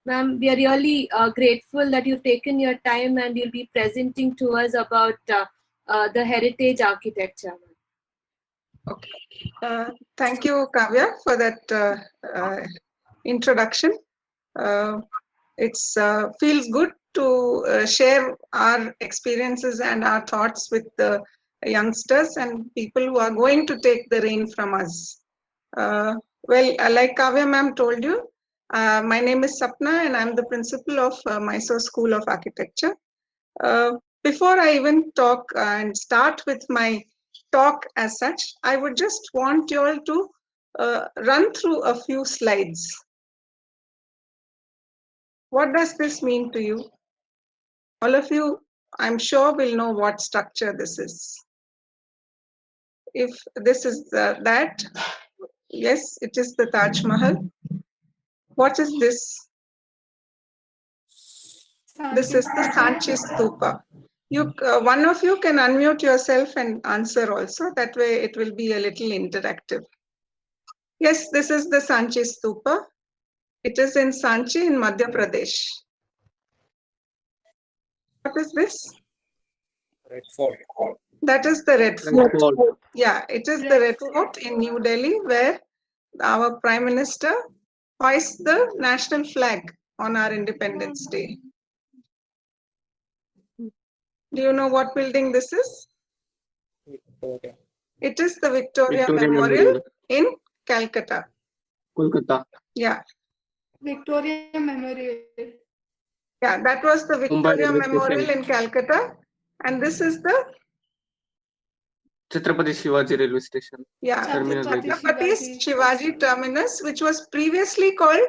Ma'am, we are really grateful that you've taken your time and you'll be presenting to us about the heritage architecture. Okay. Thank you, Kavya, for that introduction. It feels good to share our experiences and our thoughts with the youngsters and people who are going to take the reign from us. Like Kavya ma'am told you, my name is Sapna and I'm the principal of Mysore School of Architecture. Before I even talk and start with my talk as such, I would just want you all to run through a few slides. What does this mean to you? All of you, I'm sure, will know what structure this is. If this is that, yes, it is the Taj Mahal. What is this? This is the Sanchi Stupa. One of you can unmute yourself and answer also. That way it will be a little interactive. Yes, this is the Sanchi Stupa. It is in Sanchi in Madhya Pradesh. What is this? Red Fort. That is the Red Red Fort. Fort. Yeah, it is the Red Fort in New Delhi where our Prime Minister hoists the national flag on our Independence Day. Do you know what building this is? Victoria. It is the Victoria Victoria Memorial Memorial. in Calcutta. Kolkata. Yeah. Victoria Memorial. Yeah, that was the Victoria Railway Memorial Station. in Calcutta. And this is the Chhatrapati Shivaji Railway Station. yeah, Terminal like this. Chhatrapati Shivaji Terminus, which was previously called,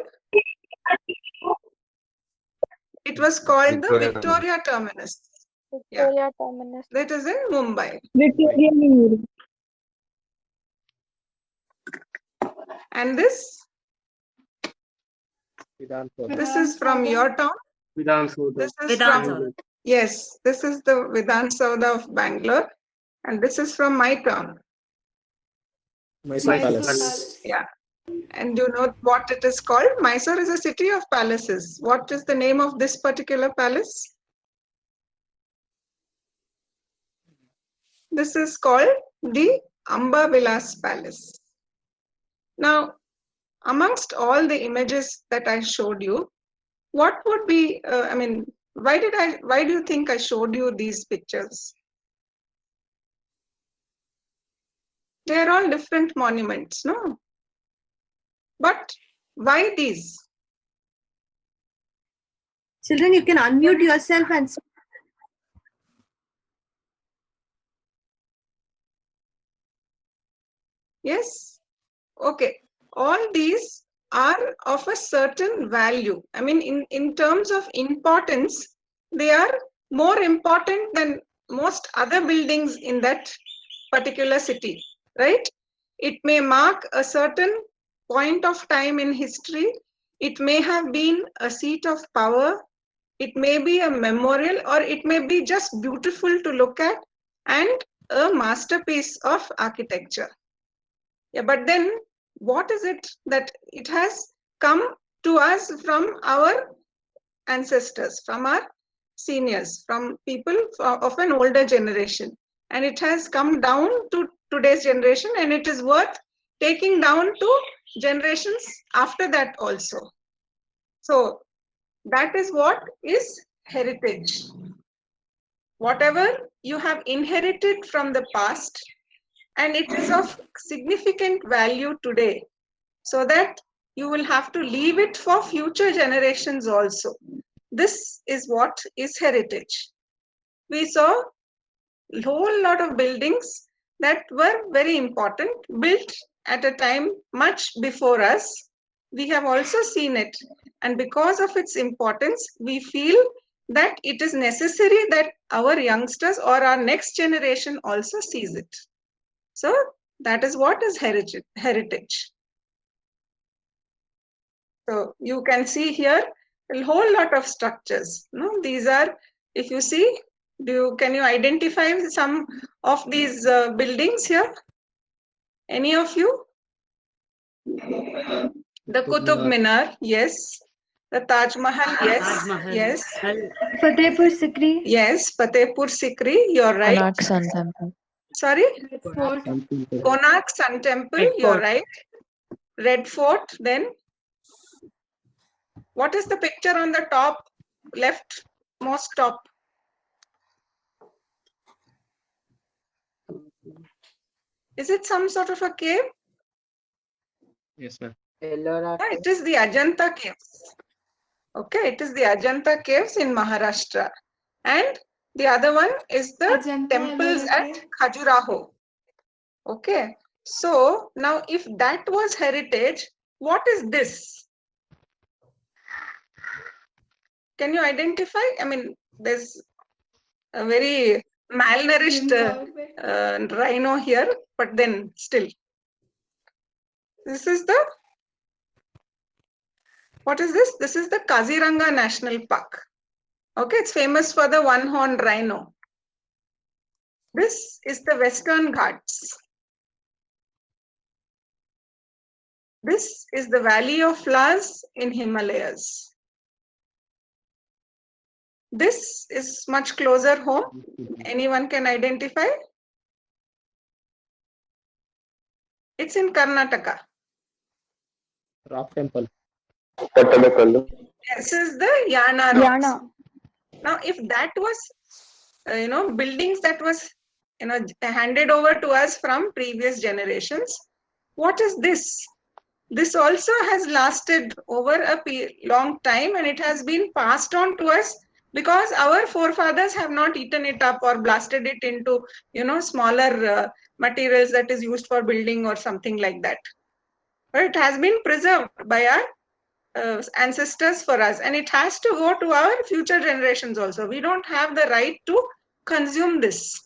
it was called the Victoria Terminus. Yeah, Victoria Terminus. that is in Mumbai. Victoria Memorial. And this Vidhan Sabha. this is from your town. Vidhan Sabha. This is Vidhan from Sabha. yes, this is the Vidhan Sabha of Bangalore, and this is from my town. Mysore Palace. Yeah. And you know what it is called? Mysore is a city of palaces. What is the name of this particular palace? This is called the Amba Vilas Palace. Now, amongst all the images that I showed you, what would be, why do you think I showed you these pictures? They're all different monuments, no? But why these? Children, you can unmute yourself and speak. Yes? Okay. All these are of a certain value. I mean, in terms of importance, they are more important than most other buildings in that particular city, right? It may mark a certain point of time in history. It may have been a seat of power. It may be a memorial, or it may be just beautiful to look at and a masterpiece of architecture. Yeah, but then what is it that it has come to us from our ancestors, from our seniors, from people of an older generation? And it has come down to today's generation, and it is worth taking down to generations after that also. So that is what is heritage. Whatever you have inherited from the past, and it is of significant value today, so that you will have to leave it for future generations also. This is what is heritage. We saw a whole lot of buildings that were very important, built at a time much before us. We have also seen it, and because of its importance, we feel that it is necessary that our youngsters or our next generation also sees it. So that is what is heritage. So you can see here a whole lot of structures. No, these are, if you see, can you identify some of these buildings here? Any of you? The Qutub Minar, yes. The Taj Mahal, yes, Taj Mahal. yes, Fatehpur Sikri. yes. Fatehpur Sikri, you're right. Konark Sun Temple. Sorry, Red Fort. Konark Sun Temple, Red you're Fort. right. Red Fort, then what is the picture on the top, left most top? Is it some sort of a cave? Yes, ma'am. Yeah, it is the Ajanta caves. Okay, it is the Ajanta caves in Maharashtra. And the other one is the Ajanta temples Ellora at Cave. Khajuraho. Okay, so now if that was heritage, what is this? Can you identify? I mean, there's a very malnourished Jim Corbett. rhino here, but then still. This is the, what is this? This is the Kaziranga National Park. Okay, it's famous for the one-horned rhino. This is the Western Ghats. This is the Valley of Flowers in Himalayas. This is much closer home. Anyone can identify? It's in Karnataka. Rock temple. This is the Yana rocks. Yana. Now, if that was, buildings that was, handed over to us from previous generations, what is this? This also has lasted over a long time and it has been passed on to us because our forefathers have not eaten it up or blasted it into, smaller materials that is used for building or something like that. But it has been preserved by our ancestors for us, and it has to go to our future generations also. We don't have the right to consume this.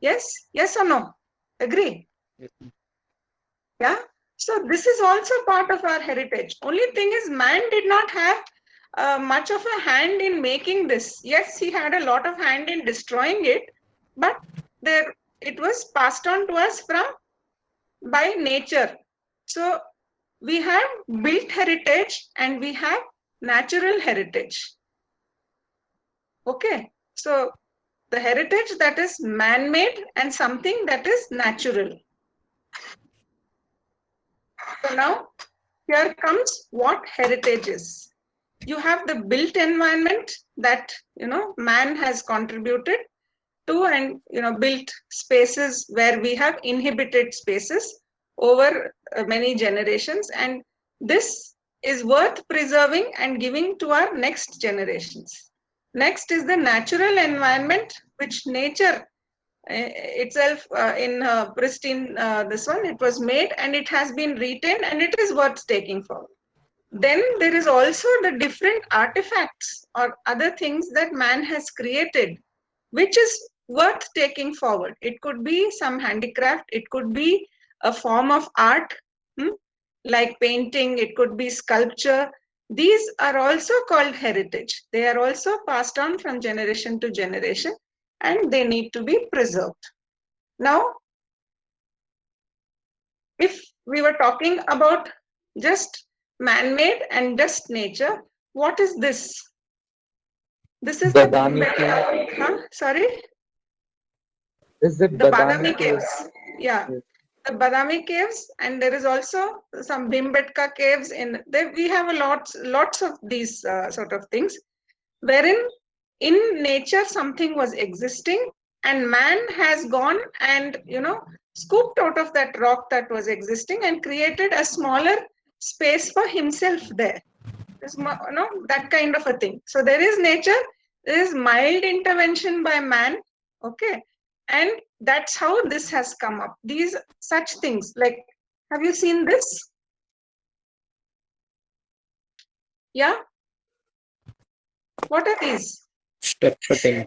Yes? Yes or no? Agree? Yes, ma'am. Yeah? So this is also part of our heritage. Only thing is, man did not have much of a hand in making this. Yes, he had a lot of hand in destroying it, but it was passed on to us by nature. So we have built heritage and we have natural heritage. Okay, so the heritage that is man-made and something that is natural. So now here comes what heritage is. You have the built environment that man has contributed to, and built spaces where we have inhabited spaces over many generations, and this is worth preserving and giving to our next generations. Next is the natural environment, which nature itself in pristine, this one, it was made and it has been retained and it is worth taking forward. Then there is also the different artifacts or other things that man has created, which is worth taking forward. It could be some handicraft, it could be a form of art, like painting, it could be sculpture. These are also called heritage. They are also passed on from generation to generation and they need to be preserved. Now, if we were talking about just man-made and just nature, what is this? This is the Bhimbetka. Sorry? Is it The Badami Badami caves. Yeah. The Badami caves, and there is also some Bhimbetka caves in there. We have lots of these sort of things, wherein in nature something was existing and man has gone and scooped out of that rock that was existing and created a smaller space for himself there. That kind of a thing. So there is nature, there is mild intervention by man, okay, and that's how this has come up. These such things, like, have you seen this? Yeah, what are these? Step cutting.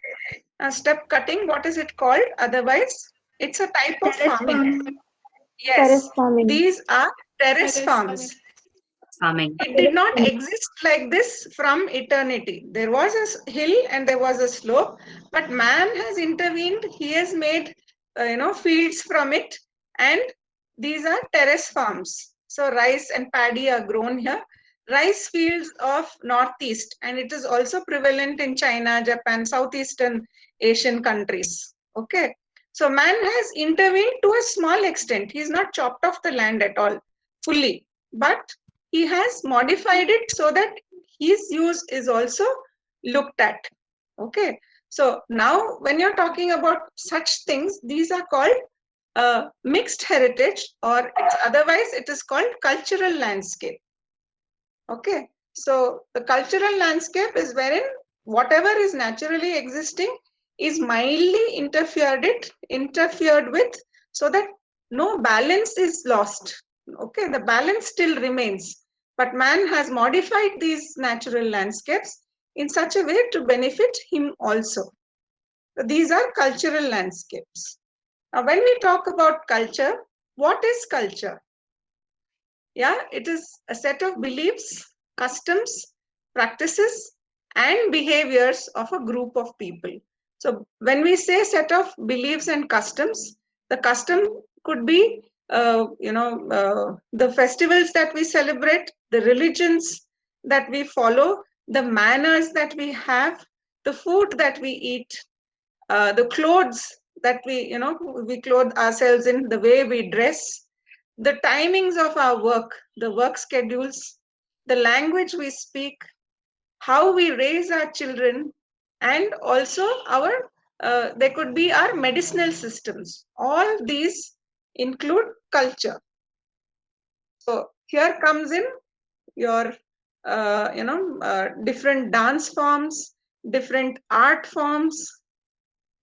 Step cutting, what is it called otherwise? It's a type of Terrace farming. farming. Yes, Terrace farming. these are terrace Terrace farms. Farming. It did not exist like this from eternity. There was a hill and there was a slope, but man has intervened. He has made, fields from it, and these are terrace farms. So rice and paddy are grown here. rice fields of Northeast, and it is also prevalent in China, Japan, Southeastern Asian countries. Okay, so man has intervened to a small extent. He's not chopped off the land at all fully, but he has modified it so that his use is also looked at. Okay, so now when you're talking about such things, these are called mixed heritage, or otherwise it is called cultural landscape. Okay, so the cultural landscape is wherein whatever is naturally existing is mildly interfered with, so that no balance is lost. Okay, the balance still remains, but man has modified these natural landscapes in such a way to benefit him also. So these are cultural landscapes. Now, when we talk about culture, what is culture? Yeah, it is a set of beliefs, customs, practices, and behaviors of a group of people. So when we say set of beliefs and customs, the custom could be, the festivals that we celebrate, the religions that we follow, the manners that we have, the food that we eat, the clothes that we clothe ourselves in, the way we dress, the timings of our work, the work schedules, the language we speak, how we raise our children, and also there could be our medicinal systems. All these include culture. So here comes in your different dance forms, different art forms,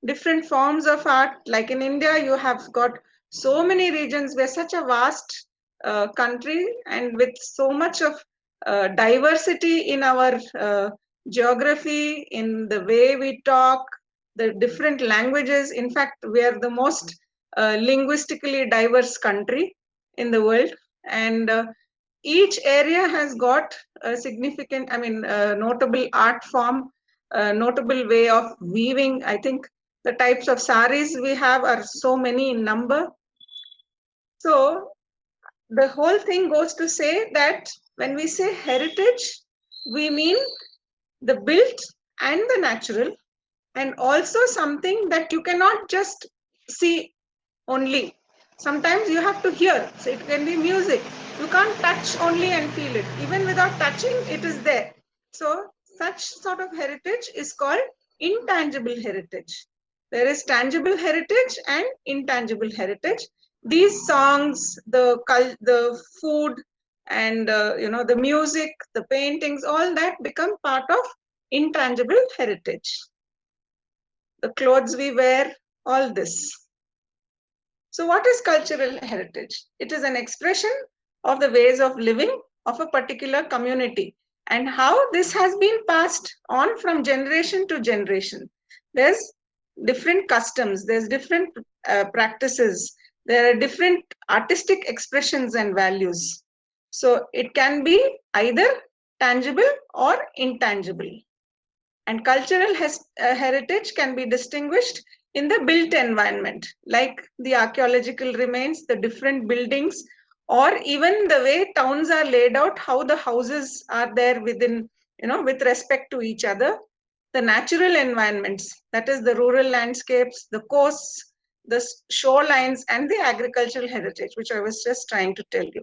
different forms of art. Like in India, you have got so many regions. We're such a vast country, and with so much of diversity in our geography, in the way we talk, the different languages. In fact, we are the most linguistically diverse country in the world, and each area has got a significant, notable art form, a notable way of weaving. I think the types of saris we have are so many in number. So the whole thing goes to say that when we say heritage, we mean the built and the natural, and also something that you cannot just see only. Sometimes you have to hear. So it can be music. You can't touch only and feel it. Even without touching, it is there. So such sort of heritage is called intangible heritage. There is tangible heritage and intangible heritage. These songs, the food, and the music, the paintings, all that become part of intangible heritage. The clothes we wear, all this. So what is cultural heritage? It is an expression of the ways of living of a particular community and how this has been passed on from generation to generation. There's different customs, there's different practices, there are different artistic expressions and values. So it can be either tangible or intangible. And cultural heritage can be distinguished in the built environment, like the archaeological remains, the different buildings, or even the way towns are laid out, how the houses are there within, with respect to each other. The natural environments, that is the rural landscapes, the coasts, the shorelines, and the agricultural heritage, which I was just trying to tell you.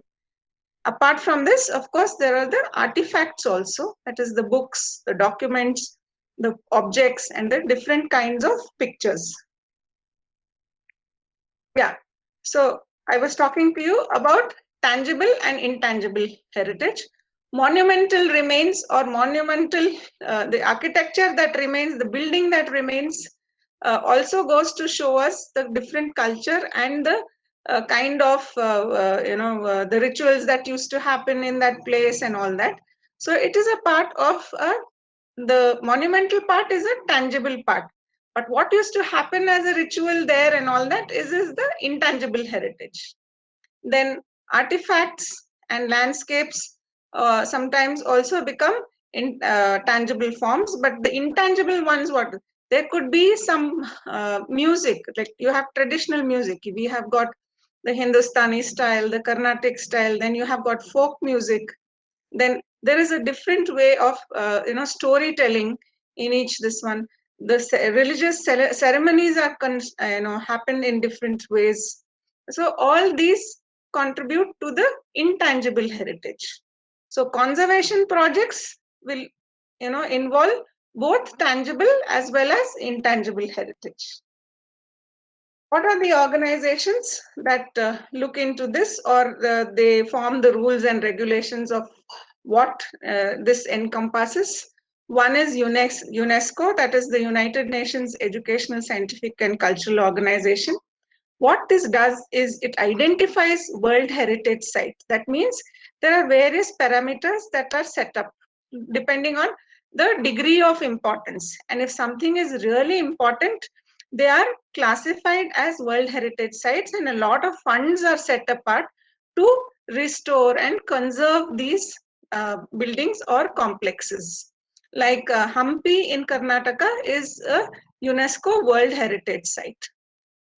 Apart from this, of course, there are the artifacts also, that is the books, the documents, the objects, and the different kinds of pictures. Yeah, so I was talking to you about tangible and intangible heritage. Monumental remains, or monumental, the architecture that remains, the building that remains, also goes to show us the different culture and the kind of, the rituals that used to happen in that place and all that. So it is a part of the monumental part is a tangible part, but what used to happen as a ritual there and all that is the intangible heritage. Then artifacts and landscapes sometimes also become in tangible forms, but the intangible ones, what there could be some music, like you have traditional music, we have got the Hindustani style, the Carnatic style, then you have got folk music, then there is a different way of storytelling in each this one. The religious ceremonies are happen in different ways. So all these contribute to the intangible heritage. So conservation projects will involve both tangible as well as intangible heritage. What are the organizations that look into this, or they form the rules and regulations of what this encompasses? One is UNESCO, that is the United Nations Educational, Scientific and Cultural Organization. What this does is it identifies World Heritage Sites. That means there are various parameters that are set up depending on the degree of importance. And if something is really important, they are classified as World Heritage Sites, and a lot of funds are set apart to restore and conserve these buildings or complexes. Like Hampi in Karnataka is a UNESCO World Heritage Site.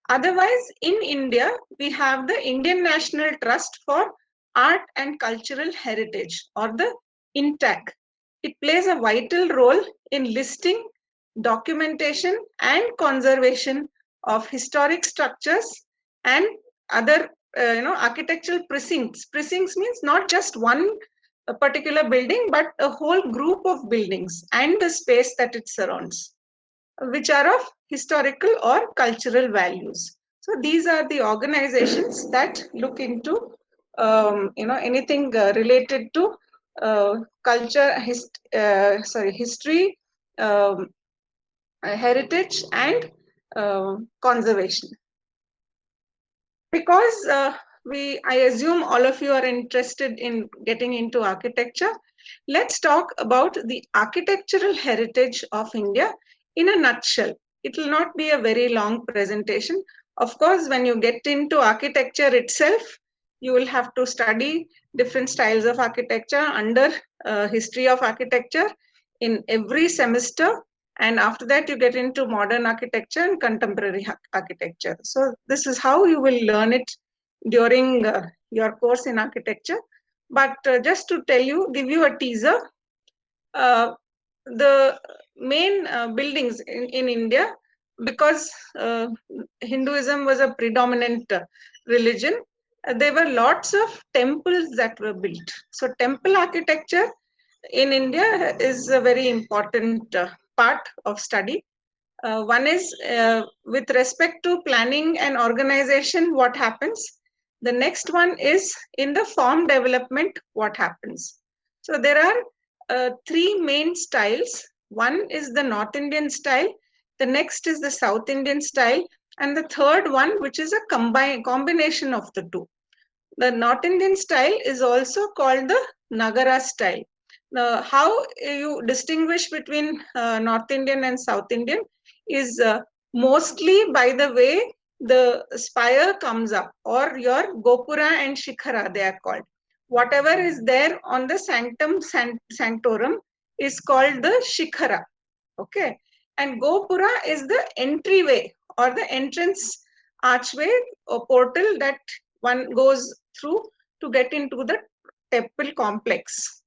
Otherwise, in India, we have the Indian National Trust for Art and Cultural Heritage, or the INTAC. It plays a vital role in listing, documentation and conservation of historic structures and other architectural precincts. Precincts means not just one particular building, but a whole group of buildings and the space that it surrounds, which are of historical or cultural values. So these are the organizations that look into anything related to culture, history, heritage, and conservation. Because I assume all of you are interested in getting into architecture, let's talk about the architectural heritage of India in a nutshell. It will not be a very long presentation. Of course, when you get into architecture itself, you will have to study different styles of architecture under history of architecture in every semester. And after that, you get into modern architecture and contemporary architecture. So this is how you will learn it during your course in architecture. But just to tell you, give you a teaser, the main buildings in India, because Hinduism was a predominant religion, there were lots of temples that were built. So temple architecture in India is a very important part of study. One is with respect to planning and organization, what happens. The next one is in the form development, what happens. So there are three main styles. One is the North Indian style, the next is the South Indian style, and the third one, which is a combination of the two. The North Indian style is also called the Nagara style. Now, how you distinguish between North Indian and South Indian is mostly by the way the spire comes up, or your Gopura and Shikhara, they are called. Whatever is there on the sanctum sanctorum is called the Shikhara. Okay. And Gopura is the entryway or the entrance archway or portal that one goes through to get into the temple complex.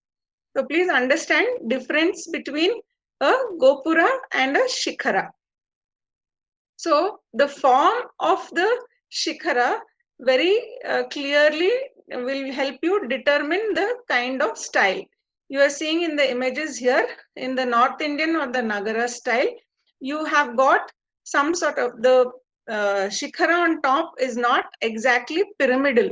So please understand difference between a Gopura and a Shikhara. So the form of the Shikhara very clearly will help you determine the kind of style. You are seeing in the images here, in the North Indian or the Nagara style, you have got some sort of the Shikhara on top is not exactly pyramidal.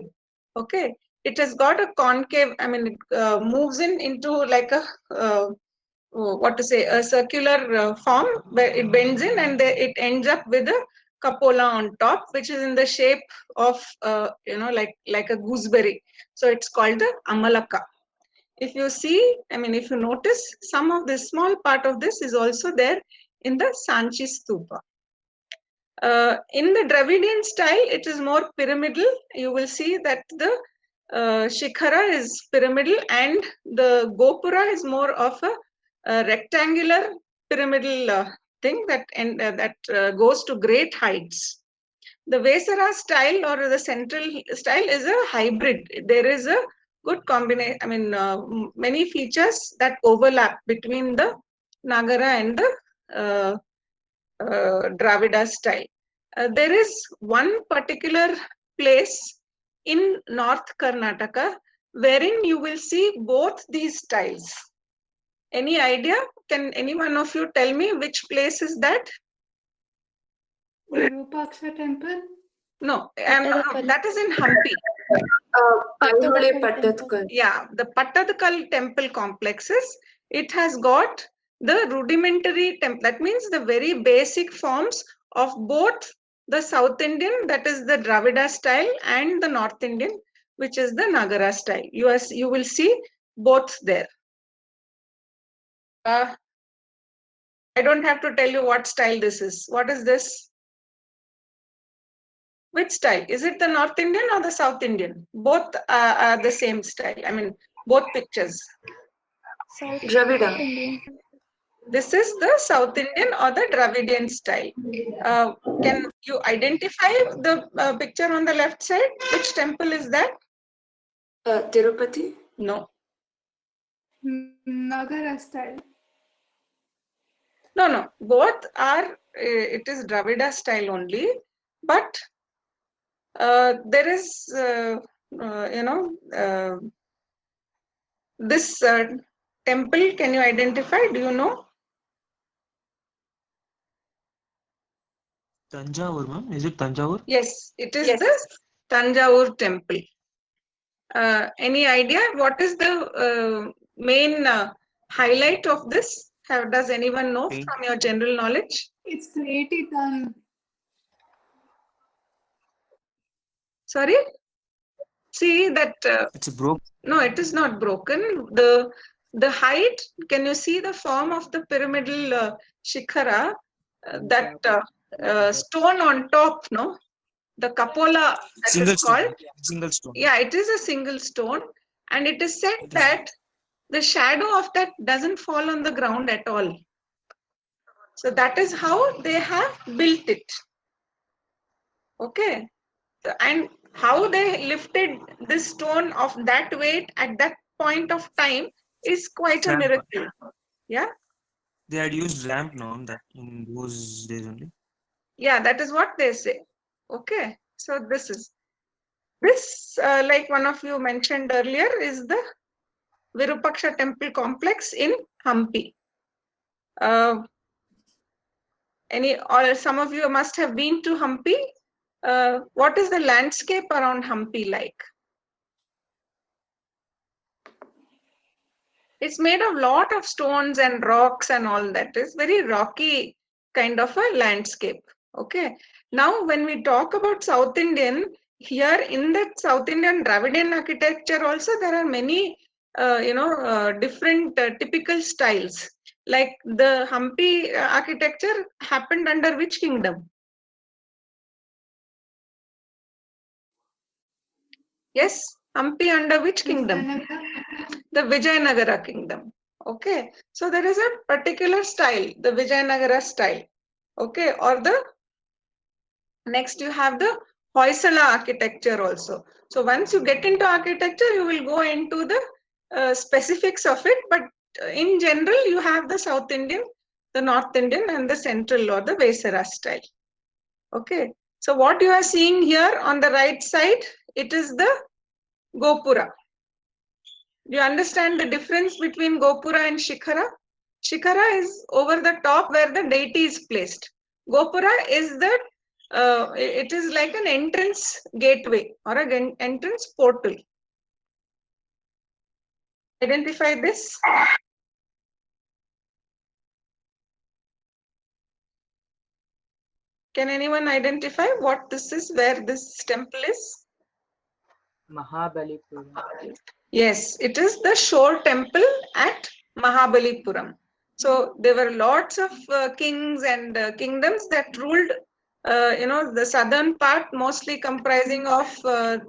Okay, it has got a concave, I mean, it moves into like a a circular form where it bends in, and it ends up with a cupola on top, which is in the shape of like a gooseberry. So it's called the Amalaka. If you see, I mean, if you notice, some of this small part of this is also there in the Sanchi Stupa. In the Dravidian style, it is more pyramidal. You will see that the Shikhara is pyramidal and the Gopura is more of a rectangular pyramidal thing that goes to great heights. The Vesara style or the central style is a hybrid. There is a good combination. I mean, many features that overlap between the Nagara and the Dravida style. There is one particular place in North Karnataka wherein you will see both these styles. Any idea? Can any one of you tell me which place is that? Virupaksha temple. No, Pattadakal. that is in Hampi. Aihole Pattadakal Pattatkal. Yeah, the Pattadakal temple complexes, it has got the rudimentary temple. That means the very basic forms of both the South Indian, that is the Dravida style, and the North Indian, which is the Nagara style. You will see both there. I don't have to tell you what style this is. What is this? Which style? Is it the North Indian or the South Indian? Both are the same style. I mean, both pictures. South Dravida. Indian. This is the South Indian or the Dravidian style. Can you identify the picture on the left side? Which temple is that? Tirupati. No. Nagara style. No. Both are, it is Dravida style only. But there is, this temple, can you identify? Do you know? Tanjavur, ma'am. Is it Tanjavur? Yes, it is the Tanjavur temple. Any idea what is the main highlight of this? Does anyone know Paint. from your general knowledge? It's 380-ton. Sorry? See that, It's broke. no, it is not broken. The height, can you see the form of the pyramidal shikhara? That stone on top, no? The cupola, that Single is stone. called. Single stone. Yeah, it is a single stone, and it is said It is- that the shadow of that doesn't fall on the ground at all. So that is how they have built it. Okay. And how they lifted this stone of that weight at that point of time is quite a Ramp. miracle. Yeah. They had used ramp now that in those days only. Yeah, that is what they say. Okay. So this, like one of you mentioned earlier, is the Virupaksha temple complex in Hampi. Some of you must have been to Hampi. What is the landscape around Hampi like? It's made of lot of stones and rocks and all that. It's very rocky kind of a landscape. Okay. Now, when we talk about South Indian, here in the South Indian Dravidian architecture also, there are many, different typical styles. Like the Hampi architecture happened under which kingdom? Yes, Hampi under which kingdom? The Vijayanagara kingdom. Okay, so there is a particular style, the Vijayanagara style. Okay, or the next you have the Hoysala architecture also. So once you get into architecture, you will go into the specifics of it. But in general, you have the South Indian, the North Indian, and the Central or the Vesara style. Okay, so what you are seeing here on the right side, it is the Gopura. Do you understand the difference between Gopura and Shikhara? Shikhara is over the top where the deity is placed. Gopura is it is like an entrance gateway or an entrance portal. Identify this. Can anyone identify what this is, where this temple is? Mahabalipuram. Yes, it is the shore temple at Mahabalipuram. So there were lots of kings and kingdoms that ruled, the southern part, mostly comprising of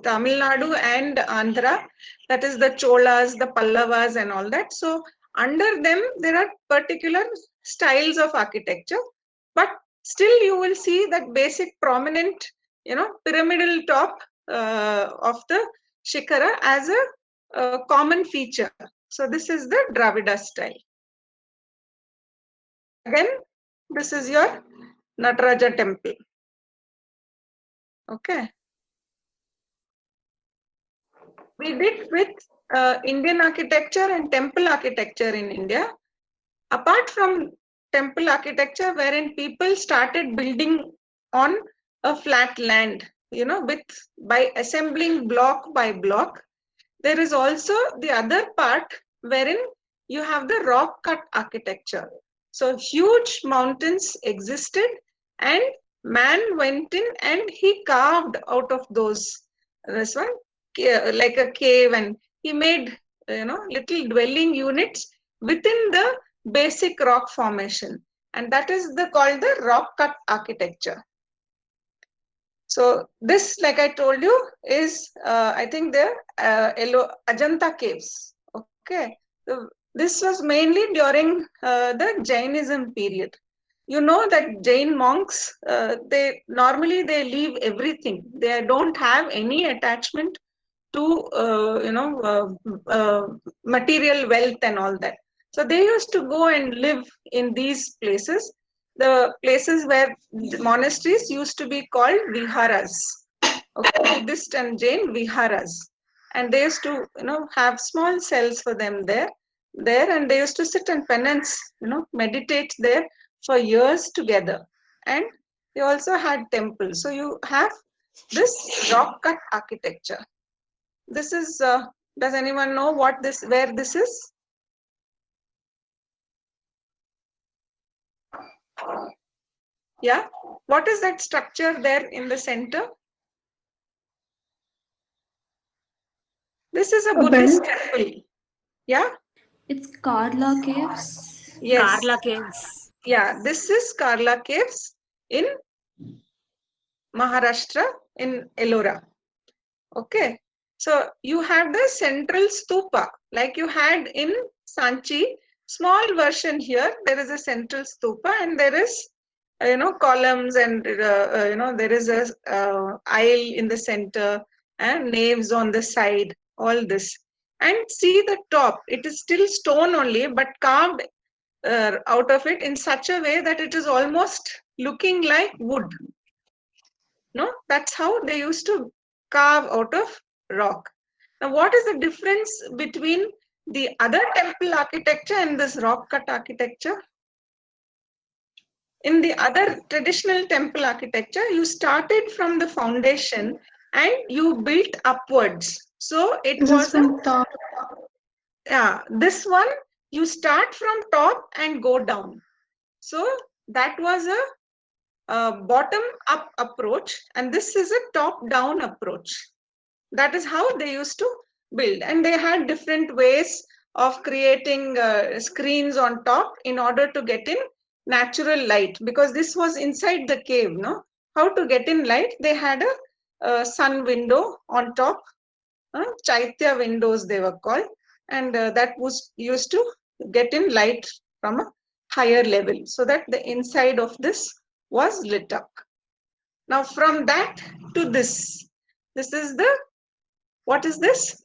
Tamil Nadu and Andhra. That is the Cholas, the Pallavas, and all that. So under them, there are particular styles of architecture, but still you will see that basic prominent, pyramidal top of the Shikhara as common feature. So this is the Dravida style. Again, this is your Nataraja temple. Okay. We did with Indian architecture and temple architecture in India. Apart from temple architecture, wherein people started building on a flat land, by assembling block by block, there is also the other part wherein you have the rock cut architecture. So huge mountains existed and man went in and he carved out of those, this one, like a cave, and he made, little dwelling units within the basic rock formation. And that is called the rock cut architecture. So this, like I told you, is I think the Ajanta caves. Okay, so this was mainly during the Jainism period. You know that Jain monks, they normally leave everything. They don't have any attachment to material wealth and all that. So they used to go and live in these places. The places where the monasteries used to be called viharas. Okay, Buddhist and Jain viharas, and they used to have small cells for them there, and they used to sit and penance, meditate there for years together. And they also had temples. So you have this rock cut architecture. This is, does anyone know where this is? Yeah, what is that structure there in the center? This is a Buddhist temple. Yeah? It's Karla Caves. Yes. Karla Caves. Yeah, this is Karla Caves in Maharashtra, in Ellora. Okay. So you have the central stupa, like you had in Sanchi. Small version here. There is a central stupa, and there is, columns, and there is a aisle in the center, and naves on the side. All this, and see the top. It is still stone only, but carved out of it in such a way that it is almost looking like wood. No, that's how they used to carve out of rock. Now, what is the difference between the other temple architecture and this rock cut architecture? In the other traditional temple architecture, you started from the foundation and you built upwards. So it was from top. Yeah, this one you start from top and go down. So that was a bottom up approach, and this is a top down approach. That is how they used to build, and they had different ways of creating screens on top in order to get in natural light, because this was inside the cave. No, how to get in light? They had a sun window on top, chaitya windows they were called, and that was used to get in light from a higher level, so that the inside of this was lit up. Now from that to this is the, what is this?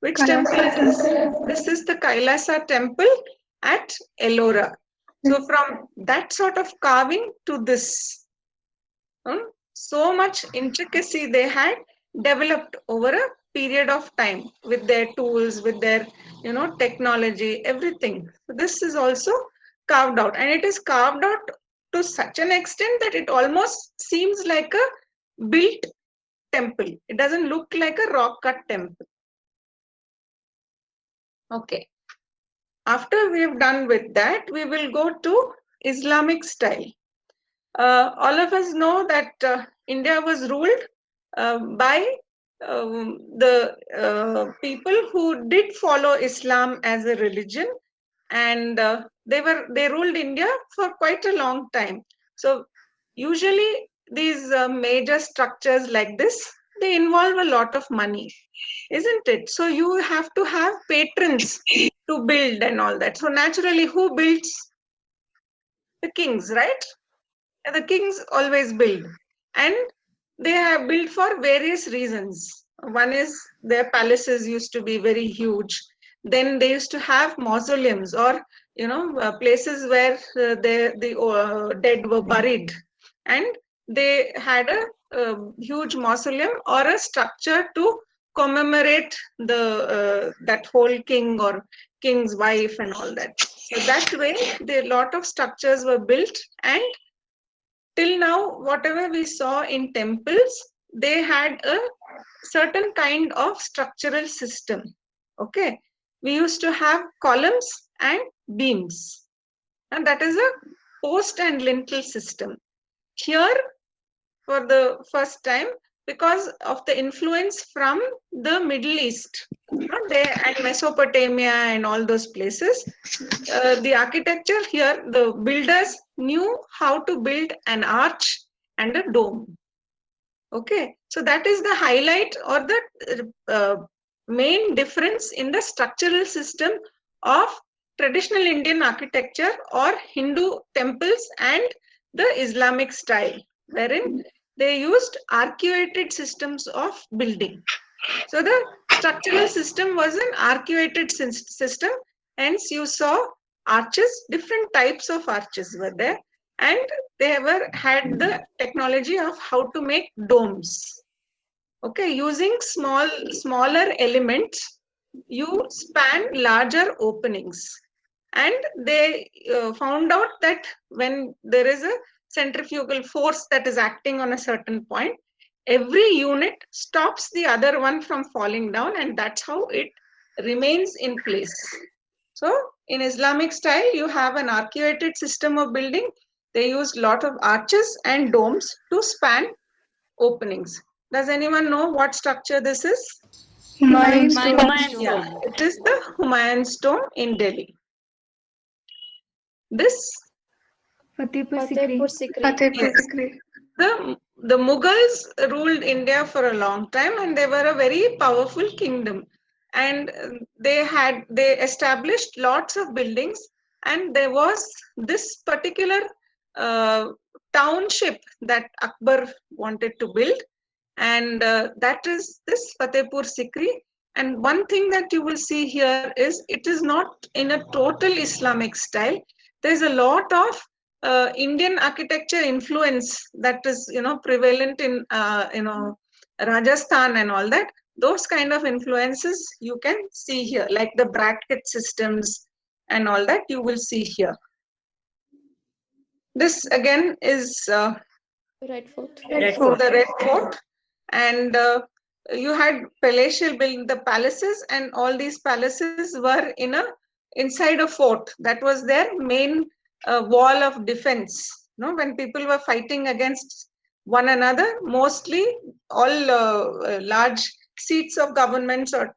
Which temple is this? This is the Kailasa temple at Ellora. So from that sort of carving to this, so much intricacy they had developed over a period of time with their tools, with their technology, everything. So this is also carved out, and it is carved out to such an extent that it almost seems like a built temple. It doesn't look like a rock cut temple. Okay. After we have done with that, we will go to Islamic style. All of us know that India was ruled by the people who did follow Islam as a religion, and they ruled India for quite a long time. So usually these major structures like this, they involve a lot of money, isn't it? So you have to have patrons to build and all that. So naturally, who builds? The kings, right? The kings always build, and they have built for various reasons. One is their palaces used to be very huge. Then they used to have mausoleums, or places where the dead were buried, and they had a huge mausoleum or a structure to commemorate that whole king or king's wife and all that. So that way, a lot of structures were built, and till now, whatever we saw in temples, they had a certain kind of structural system. Okay, we used to have columns and beams, and that is a post and lintel system. Here, for the first time, because of the influence from the Middle East, and Mesopotamia and all those places, the architecture here, the builders knew how to build an arch and a dome. Okay, so that is the highlight or the main difference in the structural system of traditional Indian architecture or Hindu temples and the Islamic style, wherein they used arcuated systems of building. So the structural system was an arcuated system, hence you saw arches, different types of arches were there, and they had the technology of how to make domes. Okay, using smaller elements, you span larger openings. And they found out that when there is a centrifugal force that is acting on a certain point, every unit stops the other one from falling down, and that's how it remains in place. So in Islamic style, you have an arcuated system of building. They use lot of arches and domes to span openings. Does anyone know what structure this is? Humayun Humayun stone. Yeah, it is the Humayun stone in Delhi. This Fatehpur Fatehpur Sikri. Sikri. the Mughals ruled India for a long time, and they were a very powerful kingdom. And they established lots of buildings, and there was this particular township that Akbar wanted to build, and that is this Fatehpur Sikri. And one thing that you will see here is it is not in a total Islamic style. There's a lot of Indian architecture influence that is prevalent in Rajasthan and all that. Those kind of influences you can see here, like the bracket systems and all that you will see here. This again is Red Fort. the Red Fort, and you had palatial building, the palaces, and all these palaces were inside a fort. That was their main wall of defense. When people were fighting against one another, mostly all large seats of governments or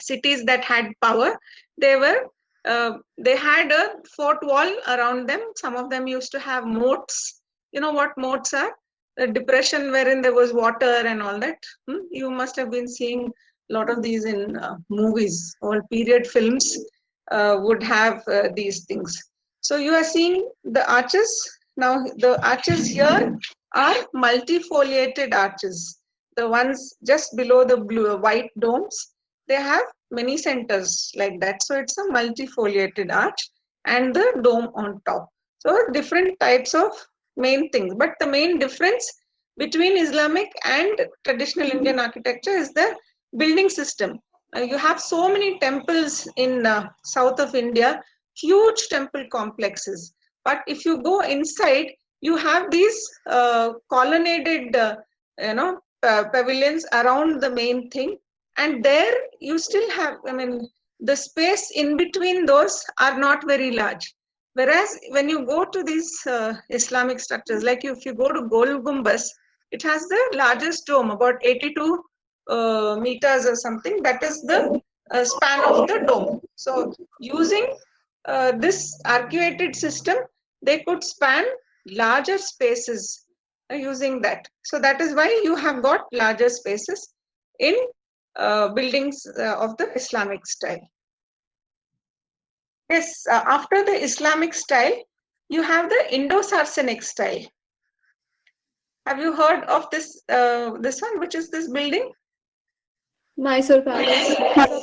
cities that had power, they had a fort wall around them. Some of them used to have moats. You know what moats are? A depression wherein there was water and all that. You must have been seeing a lot of these in movies. All period films would have these things. So you are seeing the arches. Now the arches here are multifoliated arches. The ones just below the white domes, they have many centers like that. So it's a multifoliated arch and the dome on top. So different types of main things. But the main difference between Islamic and traditional Indian architecture is the building system. You have so many temples in south of India, huge temple complexes. But if you go inside, you have these colonnaded, pavilions around the main thing. And there you still have, the space in between those are not very large. Whereas when you go to these Islamic structures, like if you go to Gol Gumbaz, it has the largest dome, about 82 meters or something. That is the span of the dome. So using this arcuated system, they could span larger spaces using that. So that is why you have got larger spaces in buildings of the Islamic style. Yes, after the Islamic style, you have the Indo-Saracenic style. Have you heard of this one? Which is this building? Mysore Palace.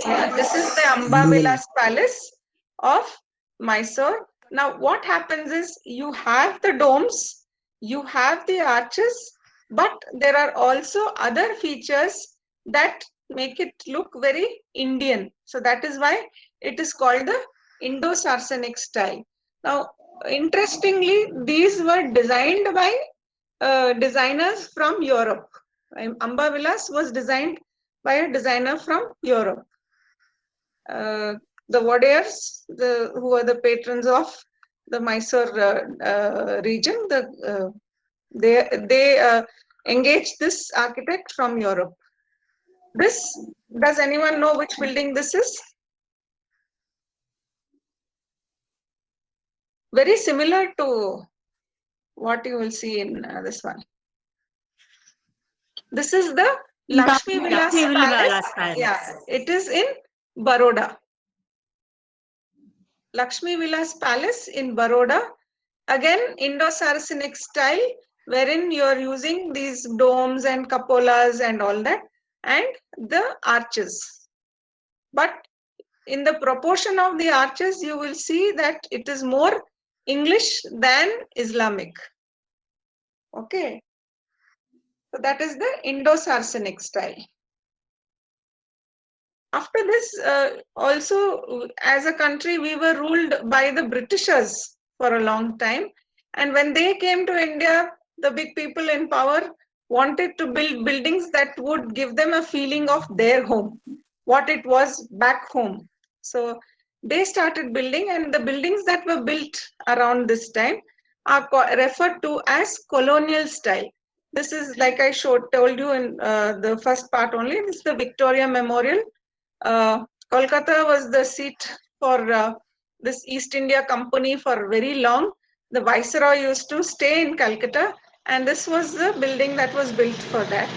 Yeah, this is the Amba Vilas Palace of Mysore. Now, what happens is you have the domes, you have the arches, but there are also other features that make it look very Indian. So that is why it is called the Indo-Saracenic style. Now, interestingly, these were designed by designers from Europe. Amba Vilas was designed by a designer from Europe. The Wadiyars, who are the patrons of the Mysore region, they engaged this architect from Europe. Does anyone know which building this is? Very similar to what you will see in this one. This is the Lakshmi Vilas Palace. Yeah, it is in Baroda. Lakshmi Vilas Palace in Baroda. Again, Indo-Saracenic style, wherein you are using these domes and cupolas and all that, and the arches. But in the proportion of the arches, you will see that it is more English than Islamic. Okay. So that is the Indo-Saracenic style. After this, also as a country, we were ruled by the Britishers for a long time. And when they came to India, the big people in power wanted to build buildings that would give them a feeling of their home, what it was back home. So they started building, and the buildings that were built around this time are referred to as colonial style. This is, like I told you in the first part only, this is the Victoria Memorial. Kolkata was the seat for this East India Company for very long. The Viceroy used to stay in Calcutta, and this was the building that was built for that.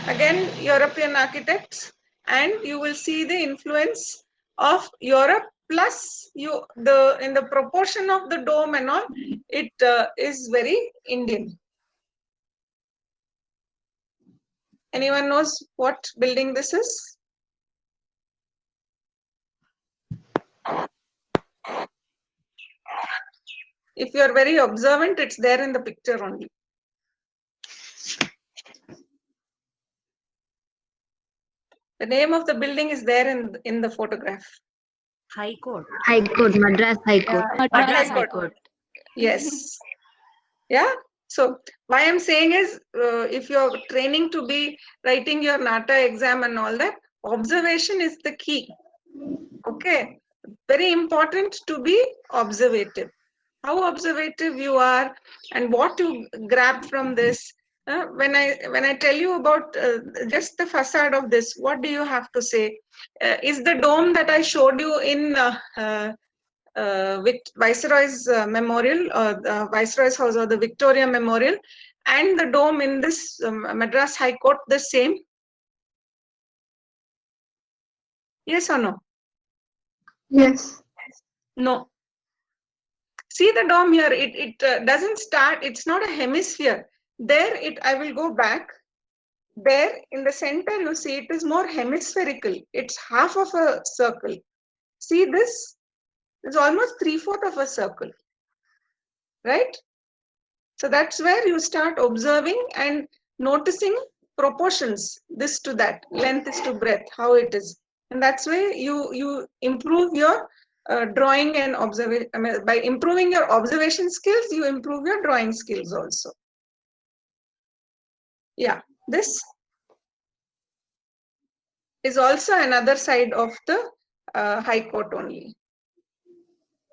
Again, European architects, and you will see the influence of Europe plus in the proportion of the dome and all, it is very Indian. Anyone knows what building this is? If you are very observant, it's there in the picture only. The name of the building is there in the photograph. High Court. High Court, Madras High Court. Madras High Court. Yes. Yeah. So why I'm saying is, if you're training to be writing your NATA exam and all that, observation is the key. Okay. Very important to be observative. How observative you are and what you grab from this. When I tell you about just the facade of this, what do you have to say? Is the dome that I showed you in Viceroy's Memorial, or the Viceroy's House, or the Victoria Memorial, and the dome in this Madras High Court the same? Yes or no? Yes. No. See the dome here, it doesn't start, it's not a hemisphere. There, I will go back. There in the center, you see it is more hemispherical. It's half of a circle. See this? It's almost 3/4 of a circle. Right? So that's where you start observing and noticing proportions, this to that, length is to breadth, how it is. And that's where you improve your drawing and observation. I mean, by improving your observation skills, you improve your drawing skills also. Yeah, this is also another side of the High Court only.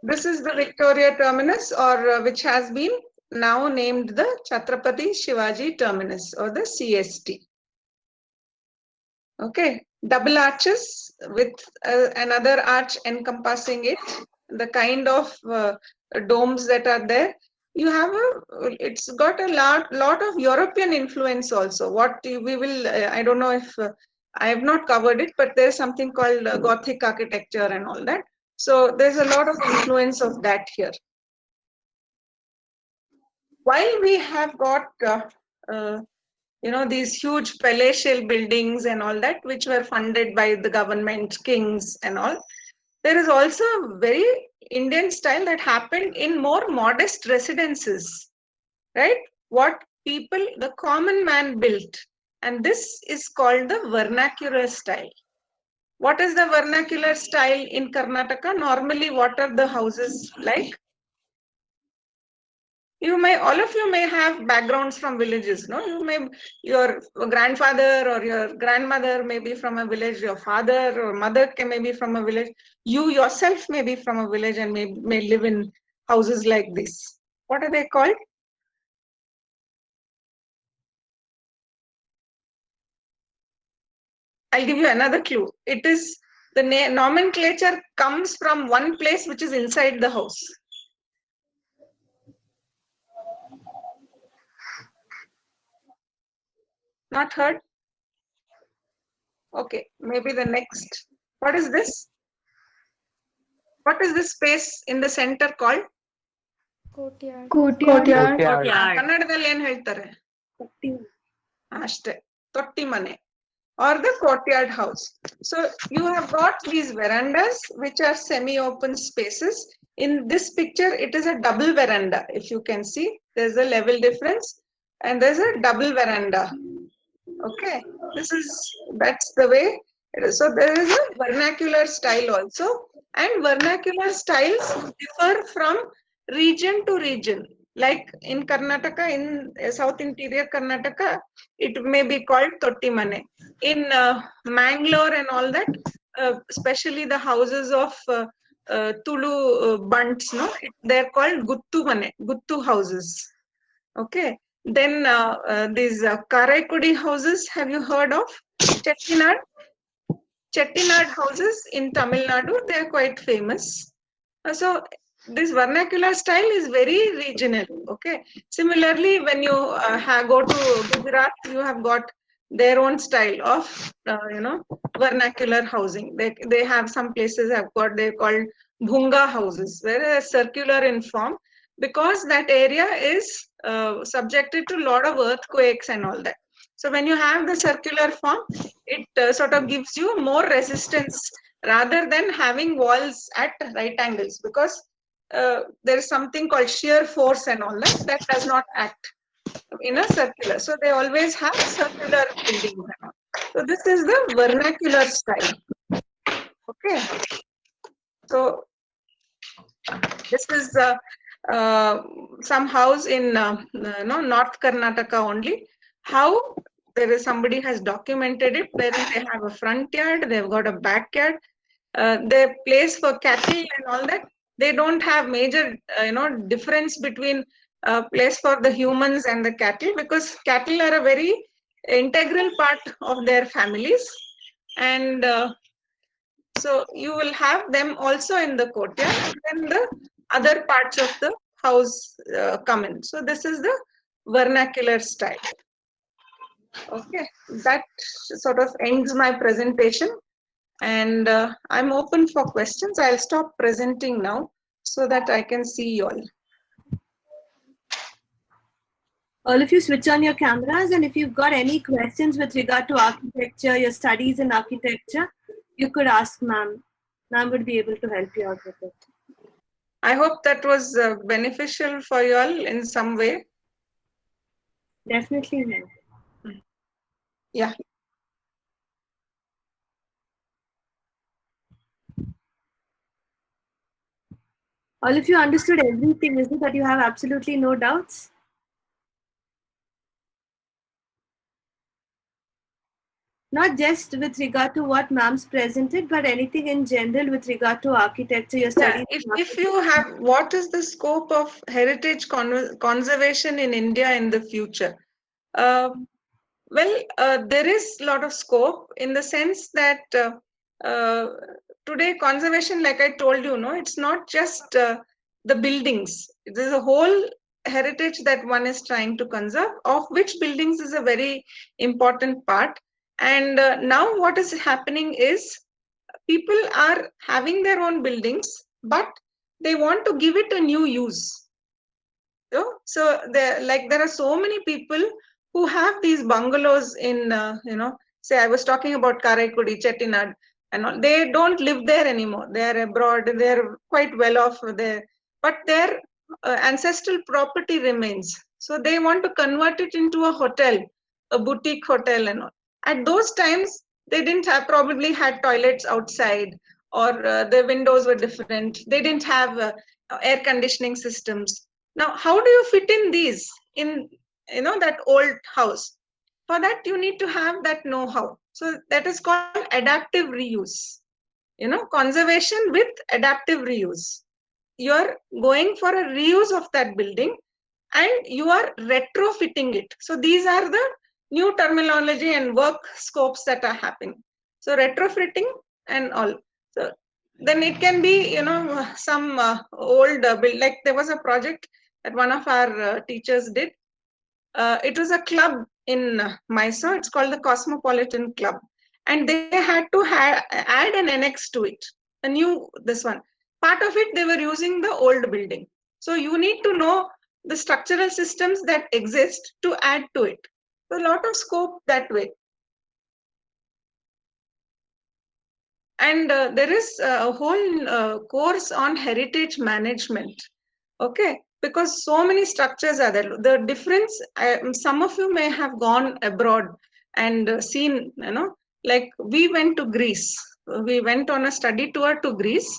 This is the Victoria Terminus, or which has been now named the Chhatrapati Shivaji Terminus, or the CST. Okay, double arches with another arch encompassing it, the kind of domes that are there. You have it's got a lot of European influence also. What we will, I don't know if I have not covered it, but there's something called Gothic architecture and all that. So there's a lot of influence of that here. While we have got these huge palatial buildings and all that, which were funded by the government, kings and all. There is also a very Indian style that happened in more modest residences, right? What people, the common man built. And this is called the vernacular style. What is the vernacular style in Karnataka? Normally, what are the houses like? All of you may have backgrounds from villages, no? Your grandfather or your grandmother may be from a village, your father or mother may be from a village. You yourself may be from a village and may live in houses like this. What are they called? I'll give you another clue. It is the nomenclature comes from one place which is inside the house. Not heard? Okay, maybe the next. What is this? What is this space in the center called? Courtyard. Courtyard. ಕನ್ನಡದಲ್ಲಿ ಏನ್ ಹೇಳ್ತಾರೆ? ಅಷ್ಟೇ, ತೊಟ್ಟಿ ಮನೆ or the courtyard house. So you have got these verandas which are semi-open spaces. In this picture, it is a double veranda. If you can see, there's a level difference and there's a double veranda. Okay, that's the way it is. So there is a vernacular style also, and vernacular styles differ from region to region. Like in Karnataka, in South Interior Karnataka, it may be called Totti Mane. In Mangalore and all that, especially the houses of Tulu Bunts, no, they're called Guttu Mane, Guttu houses. Okay. Then these Karaikudi houses, have you heard of? Chettinad houses in Tamil Nadu, they are quite famous. So this vernacular style is very regional. Okay. Similarly, when you go to Gujarat, you have got their own style of vernacular housing. They have some places they're called Bhunga houses, where they are circular in form, because that area is subjected to a lot of earthquakes and all that. So when you have the circular form, it sort of gives you more resistance rather than having walls at right angles, because there is something called shear force and all that does not act in a circular. So they always have circular buildings. So this is the vernacular style. Okay. So this is some house in North Karnataka only. How there is somebody has documented it, where they have a front yard, they've got a backyard, their place for cattle and all that. They don't have major difference between place for the humans and the cattle, because cattle are a very integral part of their families, and so you will have them also in the courtyard, and then the other parts of the house come in. So this is the vernacular style. Okay, that sort of ends my presentation, and I'm open for questions. I'll stop presenting now so that I can see you all. All of you switch on your cameras, and if you've got any questions with regard to architecture, your studies in architecture, you could ask ma'am. Ma'am would be able to help you out with it. I hope that was beneficial for you all in some way. Definitely, ma'am. Yeah. All of you understood everything, is it that you have absolutely no doubts? Not just with regard to what ma'am's presented, but anything in general with regard to architecture, your studies. Yeah, if you have, what is the scope of heritage conservation in India in the future? There is a lot of scope, in the sense that today conservation, like I told you, it's not just the buildings. There's a whole heritage that one is trying to conserve, of which buildings is a very important part. And now what is happening is, people are having their own buildings, but they want to give it a new use. So there are so many people who have these bungalows in, say I was talking about Karaikudi, Chettinad, and all. They don't live there anymore. They are abroad. They are quite well off there, but their ancestral property remains. So they want to convert it into a hotel, a boutique hotel, and all. At those times, they didn't have probably had toilets outside, or the windows were different. They didn't have air conditioning systems. Now, how do you fit in these in that old house? For that, you need to have that know-how. So that is called adaptive reuse. Conservation with adaptive reuse. You're going for a reuse of that building and you are retrofitting it. So these are the new terminology and work scopes that are happening. So retrofitting and all. So then it can be, some old build, like there was a project that one of our teachers did. It was a club in Mysore. It's called the Cosmopolitan Club. And they had to add an annex to it, a new, this one. Part of it, they were using the old building. So you need to know the structural systems that exist to add to it. So a lot of scope that way. And there is a whole course on heritage management. Okay, because so many structures are there. The difference, some of you may have gone abroad and seen, like we went to Greece. We went on a study tour to Greece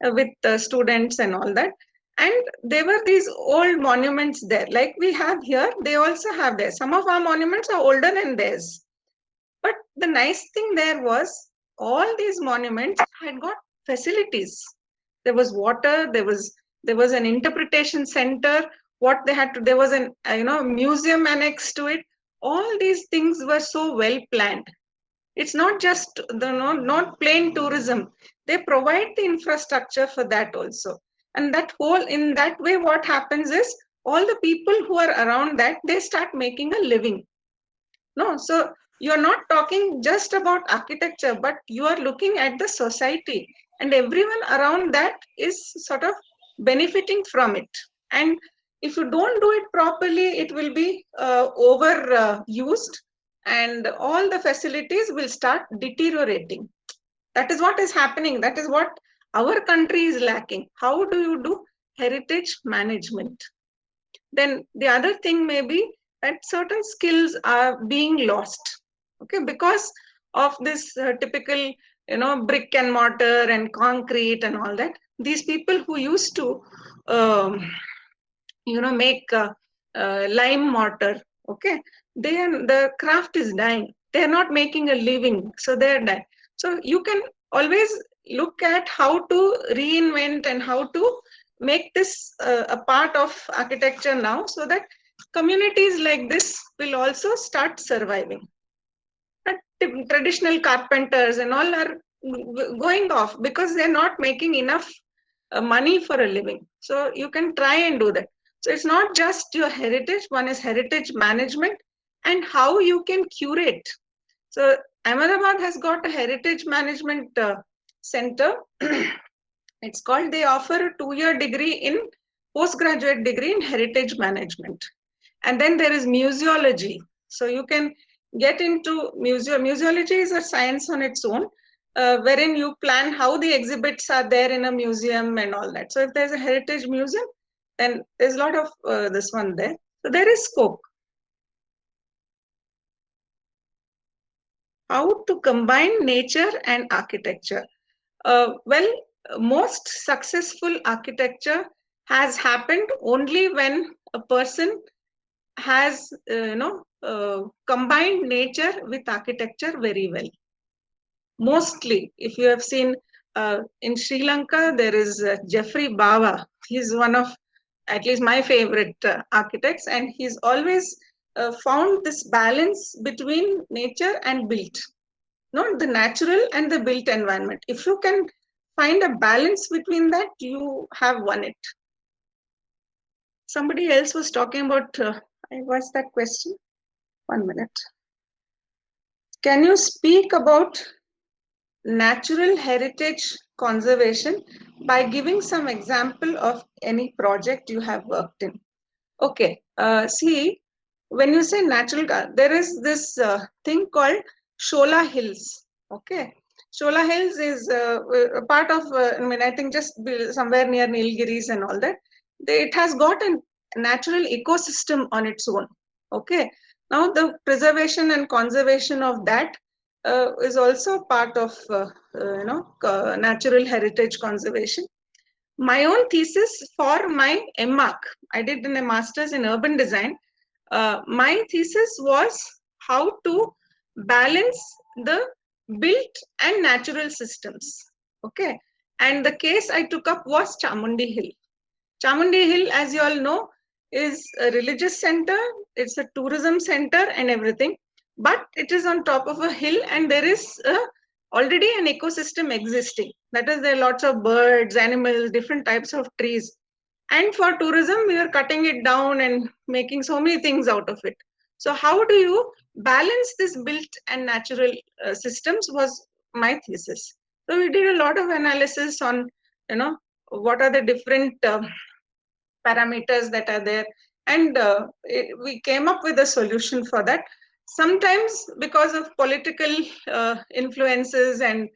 with students and all that. And there were these old monuments there. Like we have here, they also have there. Some of our monuments are older than theirs. But the nice thing there was, all these monuments had got facilities. There was water, there was an interpretation center. What they had to, there was an museum annex to it. All these things were so well planned. It's not just not plain tourism. They provide the infrastructure for that also. And in that way, what happens is all the people who are around that, they start making a living. No, so you're not talking just about architecture, but you are looking at the society, and everyone around that is sort of benefiting from it. And if you don't do it properly, it will be overused, and all the facilities will start deteriorating. That is what is happening. That is what our country is lacking. How do you do heritage management? Then the other thing may be that certain skills are being lost, okay, because of this typical, brick and mortar and concrete and all that. These people who used to, make lime mortar, okay, the craft is dying. They're not making a living, so they're dying. So you can always look at how to reinvent and how to make this a part of architecture now, so that communities like this will also start surviving. Traditional carpenters and all are going off because they're not making enough money for a living. So you can try and do that. So it's not just your heritage. One is heritage management and how you can curate. So Ahmedabad has got a heritage management center. It's called, they offer a 2-year degree in postgraduate degree in heritage management. And then there is museology. So you can get into museology is a science on its own, wherein you plan how the exhibits are there in a museum and all that. So if there's a heritage museum, then there's a lot of this one there. So there is scope. How to combine nature and architecture? Well, most successful architecture has happened only when a person has combined nature with architecture very well. Mostly, if you have seen in Sri Lanka, there is Jeffrey Bawa. He's one of, at least my favorite architects, and he's always found this balance between nature and built. Not the natural and the built environment. If you can find a balance between that, you have won it. Somebody else was talking about, what's that question? 1 minute. Can you speak about natural heritage conservation by giving some example of any project you have worked in? Okay, see, when you say natural, there is this thing called Shola Hills. Okay, Shola Hills is a part of, I think just somewhere near Nilgiris and all that. It has got a natural ecosystem on its own. Okay, now the preservation and conservation of that is also part of natural heritage conservation. My own thesis for my MArch, I did in a master's in urban design. My thesis was how to balance the built and natural systems. Okay, and the case I took up was Chamundi Hill. Chamundi Hill, as you all know, is a religious center, it's a tourism center and everything, but it is on top of a hill and there is already an ecosystem existing. That is, there are lots of birds, animals, different types of trees. And for tourism, we are cutting it down and making so many things out of it. So how do you balance this built and natural systems was my thesis. So we did a lot of analysis on, what are the different parameters that are there, and we came up with a solution for that. Sometimes because of political influences and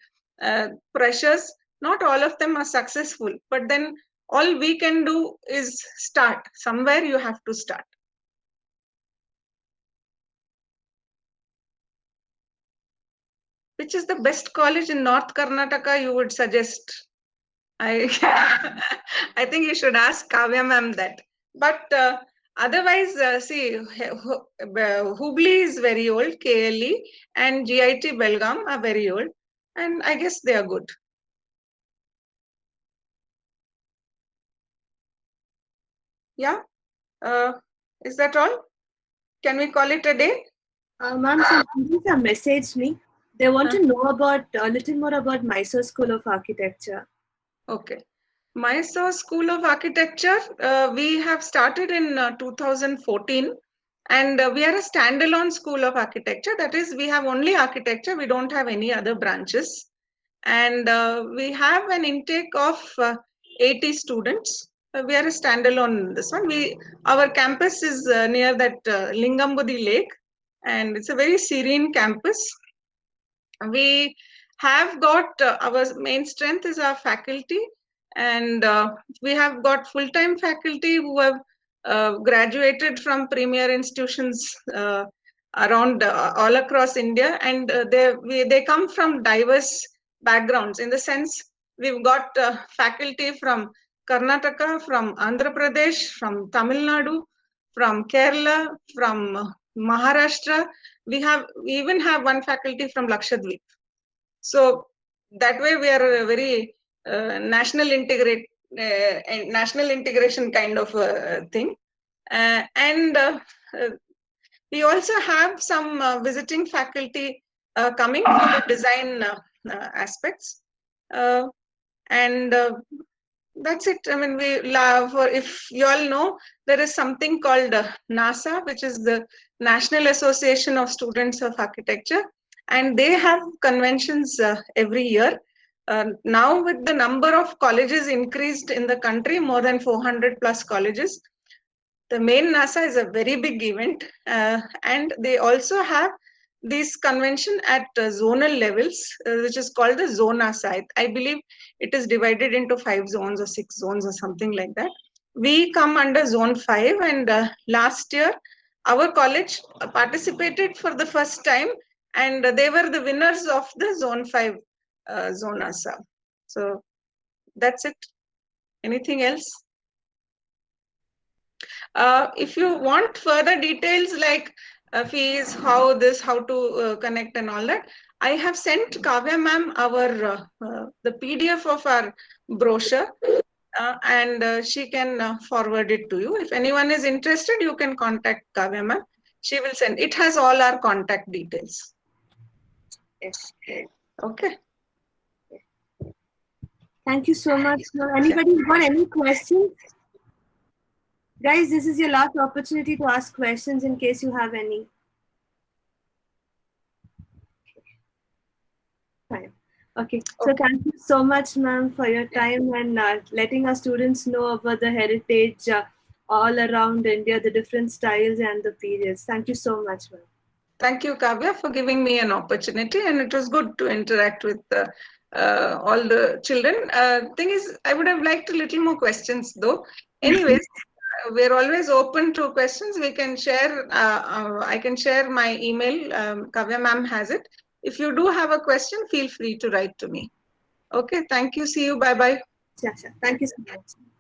pressures, not all of them are successful, but then all we can do is start somewhere. You have to start. Which is the best college in North Karnataka you would suggest? I I think you should ask Kavya ma'am that. But otherwise, see, Hubli is very old, KLE, and GIT Belgaum are very old, and I guess they are good. Yeah, is that all? Can we call it a day? Ma'am, some students have messaged me. They want to know about a little more about Mysore School of Architecture. Okay. Mysore School of Architecture, we have started in 2014, and we are a standalone school of architecture. That is, we have only architecture, we don't have any other branches. And we have an intake of 80 students. We are a standalone this one. Our campus is near that Lingambudi Lake, and it's a very serene campus. We have got our main strength is our faculty, and we have got full-time faculty who have graduated from premier institutions around all across India, and they come from diverse backgrounds. In the sense, we've got faculty from Karnataka, from Andhra Pradesh, from Tamil Nadu, from Kerala, from Maharashtra. We even have one faculty from Lakshadweep. So that way we are a very national integration kind of thing. And we also have some visiting faculty coming from the design aspects. And that's it. I mean, if you all know, there is something called NASA, which is the National Association of Students of Architecture, and they have conventions every year. Now, with the number of colleges increased in the country, more than 400 plus colleges, the main NASA is a very big event, and they also have this convention at zonal levels, which is called the Zonasa. I believe it is divided into 5 zones or 6 zones or something like that. We come under Zone 5, and last year our college participated for the first time, and they were the winners of the Zone 5 Zonasa. So that's it. Anything else? If you want further details like fees, how to connect and all that, I have sent Kavya ma'am the PDF of our brochure, and she can forward it to you. If anyone is interested, you can contact Kavya ma'am. She will send. It has all our contact details. Yes. Okay. Thank you so much. Anybody got any questions? Guys, this is your last opportunity to ask questions in case you have any. Fine. Okay. So thank you so much, ma'am, for your time and letting our students know about the heritage all around India, the different styles and the periods. Thank you so much, ma'am. Thank you, Kavya, for giving me an opportunity, and it was good to interact with all the children. Thing is, I would have liked a little more questions, though. Anyways, we're always open to questions. We can share. I can share my email. Kavya ma'am has it. If you do have a question, feel free to write to me. Okay. Thank you. See you. Bye bye. Thank you so much.